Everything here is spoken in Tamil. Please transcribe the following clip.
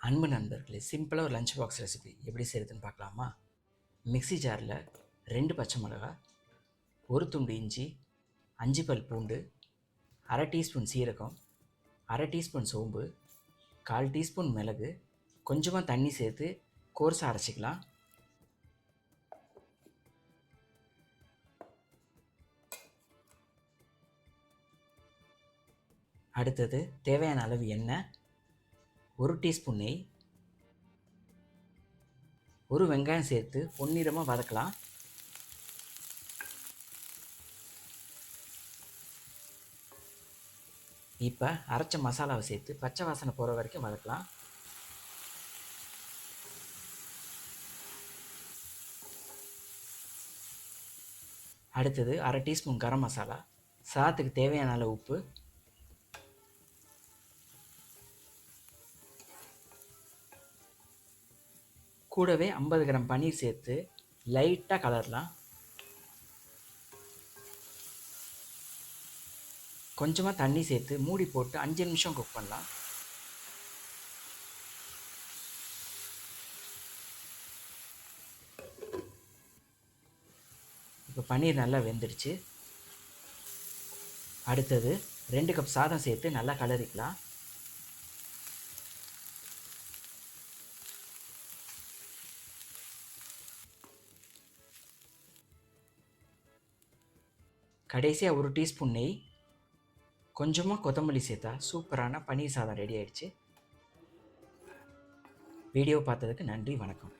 அன்பு நண்பர்களே, சிம்பிளாக ஒரு லஞ்ச் பாக்ஸ் ரெசிபி எப்படி செய்கிறதுன்னு பார்க்கலாமா? மிக்ஸி ஜாரில் 2 பச்சை மிளகா, 1 துண்டு இஞ்சி, 5 பல் பூண்டு, அரை டீஸ்பூன் சீரகம், அரை டீஸ்பூன் சோம்பு, 1/4 டீஸ்பூன் மிளகு, கொஞ்சமாக தண்ணி சேர்த்து கோர்ஸாக அரைச்சிக்கலாம். அடுத்தது தேவையான அளவு எண்ணெய், 1 டீஸ்பூன் நெய், ஒரு வெங்காயம் சேர்த்து பொன்னிறமாக வதக்கலாம். இப்போ அரைச்ச மசாலாவை சேர்த்து பச்சை வாசனை போகிற வரைக்கும் வதக்கலாம். அடுத்தது அரை டீஸ்பூன் கரம் மசாலா, சாதத்துக்கு தேவையான அளவு உப்பு, கூடவே 50 கிராம் பன்னீர் சேர்த்து லைட்டாக கலரலாம். கொஞ்சமாக தண்ணி சேர்த்து மூடி போட்டு 5 நிமிஷம் குக் பண்ணலாம். இப்போ பன்னீர் நல்லா வெந்துடுச்சு. அடுத்தது 2 கப் சாதம் சேர்த்து நல்லா கலரிக்கலாம். கடைசியாக 1 டீஸ்பூன் நெய், கொஞ்சமாக கொத்தமல்லி சேர்த்தா சூப்பரான பன்னீர் சாதம் ரெடி ஆயிடுச்சு. வீடியோ பார்த்ததுக்கு நன்றி, வணக்கம்.